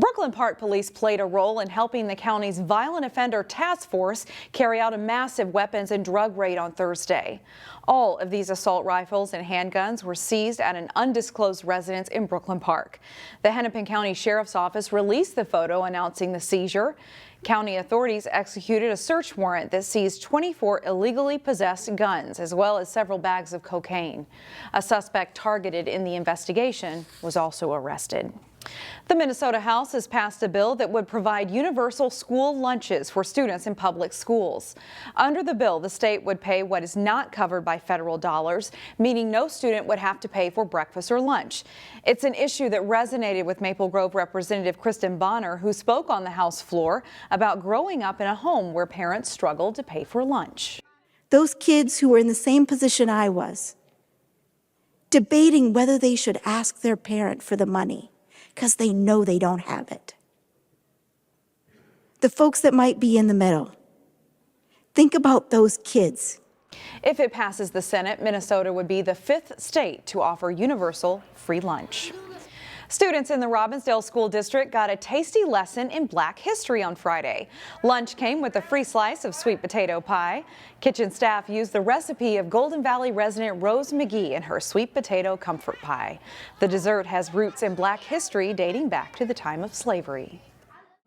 Brooklyn Park Police played a role in helping the county's Violent Offender Task Force carry out a massive weapons and drug raid on Thursday. All of these assault rifles and handguns were seized at an undisclosed residence in Brooklyn Park. The Hennepin County Sheriff's Office released the photo announcing the seizure. County authorities executed a search warrant that seized 24 illegally possessed guns, as well as several bags of cocaine. A suspect targeted in the investigation was also arrested. The Minnesota House has passed a bill that would provide universal school lunches for students in public schools. Under the bill, the state would pay what is not covered by federal dollars, meaning no student would have to pay for breakfast or lunch. It's an issue that resonated with Maple Grove Representative Kristen Bonner, who spoke on the House floor about growing up in a home where parents struggled to pay for lunch. Those kids who were in the same position I was, debating whether they should ask their parent for the money, because they know they don't have it. The folks that might be in the middle, think about those kids. If it passes the Senate, Minnesota would be the 5th state to offer universal free lunch. Students in the Robbinsdale School District got a tasty lesson in Black history on Friday. Lunch came with a free slice of sweet potato pie. Kitchen staff used the recipe of Golden Valley resident Rose McGee in her sweet potato comfort pie. The dessert has roots in Black history dating back to the time of slavery.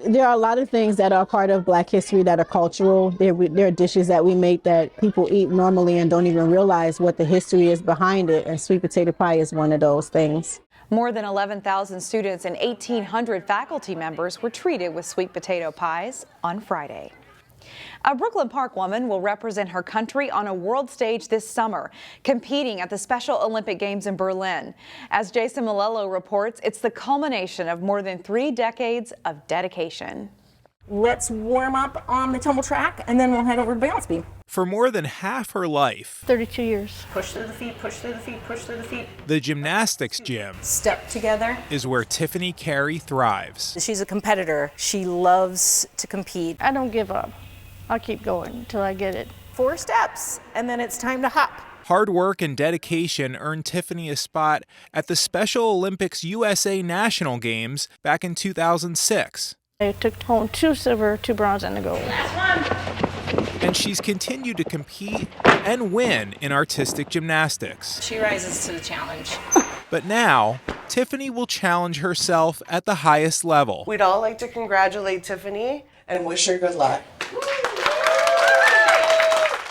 There are a lot of things that are part of Black history that are cultural. There are dishes that we make that people eat normally and don't even realize what the history is behind it, and sweet potato pie is one of those things. More than 11,000 students and 1,800 faculty members were treated with sweet potato pies on Friday. A Brooklyn Park woman will represent her country on a world stage this summer, competing at the Special Olympic Games in Berlin. As Jason Malello reports, it's the culmination of more than 3 decades of dedication. Let's warm up on the tumble track, and then we'll head over to balance beam. For more than half her life, 32 years. Push through the feet, push through the feet, push through the feet. The gymnastics gym Step together is where Tiffany Carey thrives. She's a competitor. She loves to compete. I don't give up. I'll keep going until I get it. 4 steps, and then it's time to hop. Hard work and dedication earned Tiffany a spot at the Special Olympics USA National Games back in 2006. I took home 2 silver, 2 bronze, and a gold. And she's continued to compete and win in artistic gymnastics. She rises to the challenge. But now, Tiffany will challenge herself at the highest level. We'd all like to congratulate Tiffany and wish her good luck.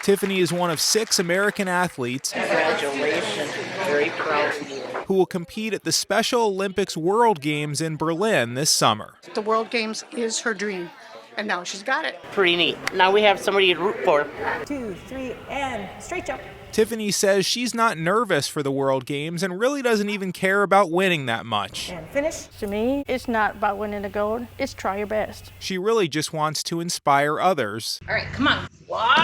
Tiffany is one of 6 American athletes. Congratulations. Very proud of you. Who will compete at the Special Olympics World Games in Berlin this summer. The World Games is her dream, and now she's got it. Pretty neat. Now we have somebody to root for. 2, 3, and straight jump. Tiffany says she's not nervous for the World Games and really doesn't even care about winning that much. And finish. To me, it's not about winning the gold. It's try your best. She really just wants to inspire others. All right, come on. Wow!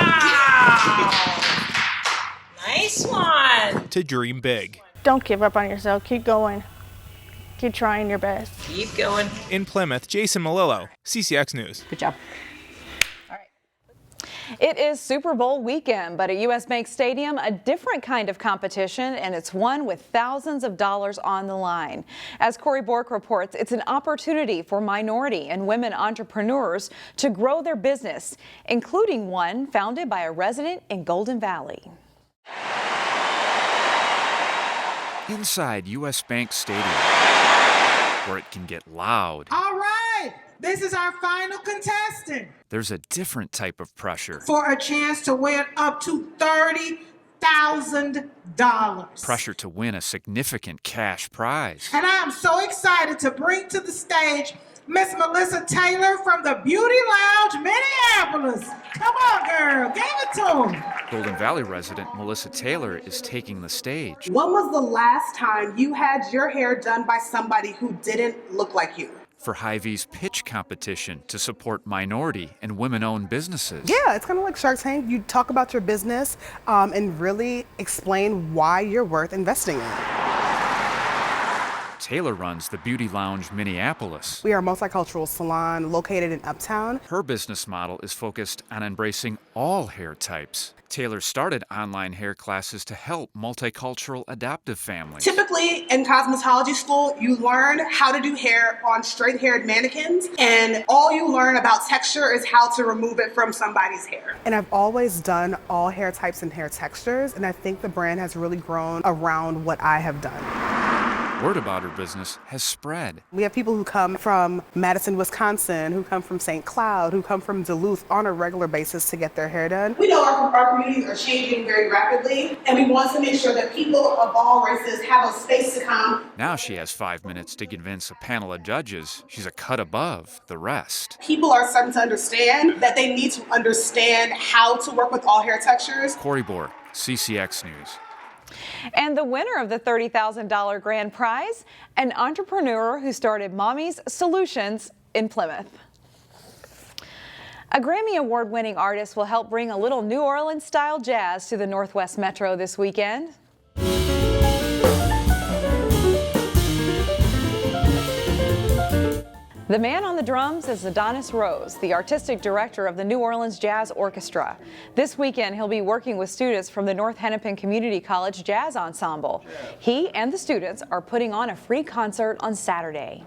Nice one. To dream big. Don't give up on yourself. Keep going. Keep trying your best. Keep going. In Plymouth, Jason Malillo, CCX News. Good job. It is Super Bowl weekend, but at US Bank Stadium, a different kind of competition, and it's one with thousands of dollars on the line. As Corey Bork reports, it's an opportunity for minority and women entrepreneurs to grow their business, including one founded by a resident in Golden Valley. Inside US Bank Stadium, where it can get loud. All right, this is our final contestant. There's a different type of pressure. For a chance to win up to $30,000. Pressure to win a significant cash prize. And I am so excited to bring to the stage Miss Melissa Taylor from the Beauty Lounge, Minneapolis. Come on, girl, give it to him. Golden Valley resident Melissa Taylor is taking the stage. When was the last time you had your hair done by somebody who didn't look like you? For Vies pitch competition to support minority and women-owned businesses. Yeah, it's kind of like Shark Tank. You talk about your business and really explain why you're worth investing in. Taylor runs the Beauty Lounge Minneapolis. We are a multicultural salon located in Uptown. Her business model is focused on embracing all hair types. Taylor started online hair classes to help multicultural adoptive families. Typically in cosmetology school, you learn how to do hair on straight-haired mannequins, and all you learn about texture is how to remove it from somebody's hair. And I've always done all hair types and hair textures, and I think the brand has really grown around what I have done. Word about her business has spread. We have people who come from Madison, Wisconsin, who come from St. Cloud, who come from Duluth on a regular basis to get their hair done. We know our communities are changing very rapidly, and we want to make sure that people of all races have a space to come. Now she has 5 minutes to convince a panel of judges she's a cut above the rest. People are starting to understand that they need to understand how to work with all hair textures. Corey Bohr, CCX News. And the winner of the $30,000 grand prize, an entrepreneur who started Mommy's Solutions in Plymouth. A Grammy Award-winning artist will help bring a little New Orleans-style jazz to the Northwest Metro this weekend. The man on the drums is Adonis Rose, the artistic director of the New Orleans Jazz Orchestra. This weekend, he'll be working with students from the North Hennepin Community College Jazz Ensemble. He and the students are putting on a free concert on Saturday.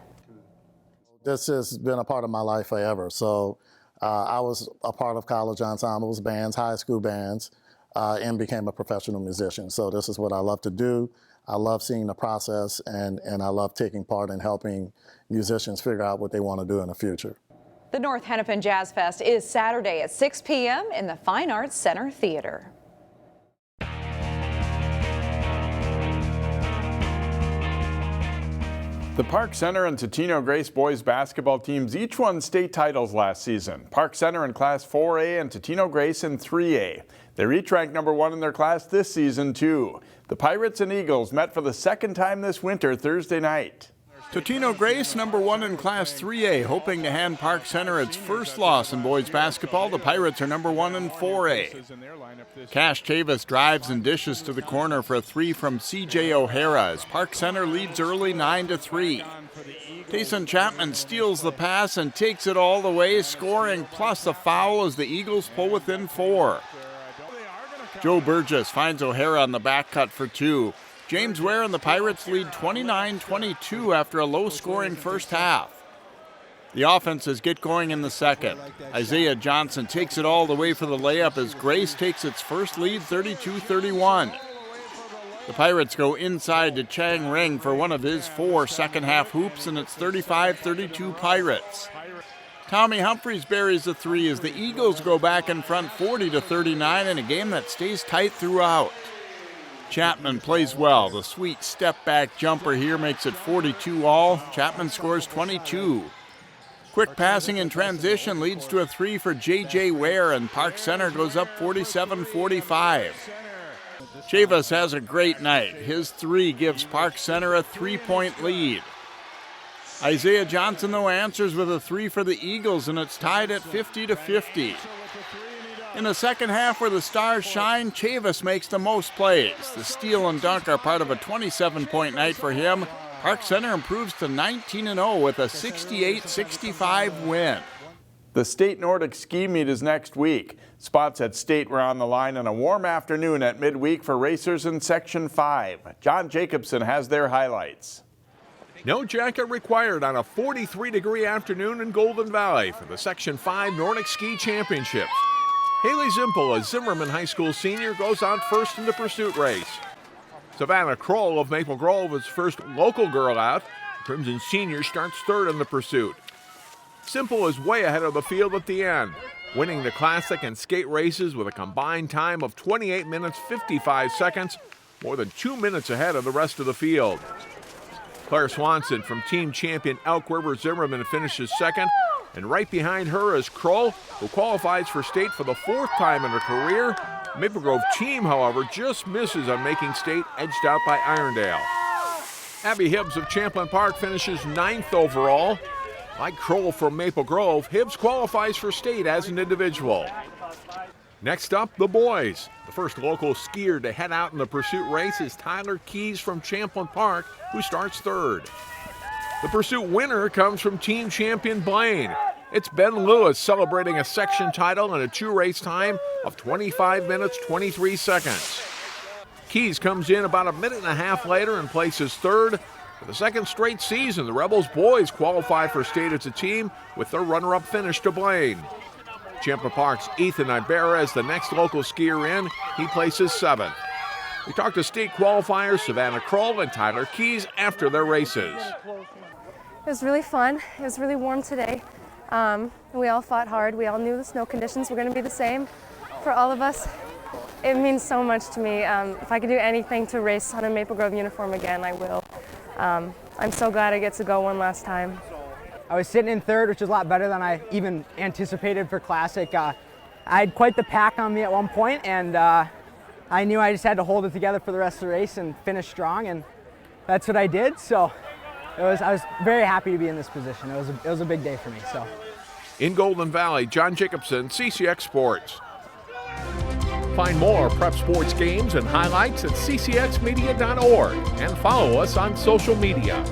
This has been a part of my life forever. So I was a part of college ensembles, bands, high school bands, and became a professional musician. So this is what I love to do. I love seeing the process, and I love taking part in helping musicians figure out what they want to do in the future. The North Hennepin Jazz Fest is Saturday at 6 p.m. in the Fine Arts Center Theater. The Park Center and Totino-Grace boys basketball teams each won state titles last season. Park Center in Class 4A and Totino-Grace in 3A. They're each ranked #1 in their class this season, too. The Pirates and Eagles met for the second time this winter Thursday night. Totino-Grace, #1 in Class 3A, hoping to hand Park Center its first loss in boys basketball. The Pirates are #1 in 4A. Cash Chavis drives and dishes to the corner for a 3 from C.J. O'Hara as Park Center leads early 9-3. Tayson Chapman steals the pass and takes it all the way, scoring plus a foul as the Eagles pull within 4. Joe Burgess finds O'Hara on the back cut for 2. James Ware and the Pirates lead 29-22 after a low-scoring first half. The offenses get going in the second. Isaiah Johnson takes it all the way for the layup as Grace takes its first lead 32-31. The Pirates go inside to Chang Ring for one of his 4 second-half hoops, and it's 35-32 Pirates. Tommy Humphreys buries the 3 as the Eagles go back in front 40-39 in a game that stays tight throughout. Chapman plays well. The sweet step-back jumper here makes it 42 all. Chapman scores 22. Quick passing in transition leads to a 3 for J.J. Ware, and Park Center goes up 47-45. Chavis has a great night. His 3 gives Park Center a 3-point lead. Isaiah Johnson, though, answers with a 3 for the Eagles, and it's tied at 50-50. In the second half where the Stars shine, Chavis makes the most plays. The steal and dunk are part of a 27-point night for him. Park Center improves to 19-0 with a 68-65 win. The State Nordic Ski Meet is next week. Spots at State were on the line on a warm afternoon at midweek for racers in Section 5. John Jacobson has their highlights. No jacket required on a 43-degree afternoon in Golden Valley for the Section 5 Nordic Ski Championships. Haley Zimpel, a Zimmerman High School senior, goes on first in the pursuit race. Savannah Kroll of Maple Grove is first local girl out. Crimson senior starts third in the pursuit. Zimpel is way ahead of the field at the end, winning the classic and skate races with a combined time of 28 minutes 55 seconds, more than 2 minutes ahead of the rest of the field. Claire Swanson from team champion Elk River Zimmerman finishes second, and right behind her is Kroll, who qualifies for state for the 4th time in her career. Maple Grove team, however, just misses on making state, edged out by Irondale. Abby Hibbs of Champlain Park finishes 9th overall. Like Kroll from Maple Grove, Hibbs qualifies for state as an individual. Next up, the boys. The first local skier to head out in the pursuit race is Tyler Keys from Champlin Park, who starts third. The pursuit winner comes from team champion Blaine. It's Ben Lewis celebrating a section title in a 2-race time of 25 minutes, 23 seconds. Keys comes in about a minute and a half later and places third. For the second straight season, the Rebels boys qualify for state as a team with their runner-up finish to Blaine. Champlin Park's Ethan Ibarra is the next local skier in. He places 7th. We talked to state qualifiers Savannah Kroll and Tyler Keys after their races. It was really fun. It was really warm today. We all fought hard. We all knew the snow conditions were going to be the same for all of us. It means so much to me. If I could do anything to race on a Maple Grove uniform again, I will. I'm so glad I get to go one last time. I was sitting in third, which is a lot better than I even anticipated for Classic. I had quite the pack on me at one point, and I knew I just had to hold it together for the rest of the race and finish strong, and that's what I did. So I was very happy to be in this position. It was a big day for me. So. In Golden Valley, John Jacobson, CCX Sports. Find more prep sports games and highlights at ccxmedia.org and follow us on social media.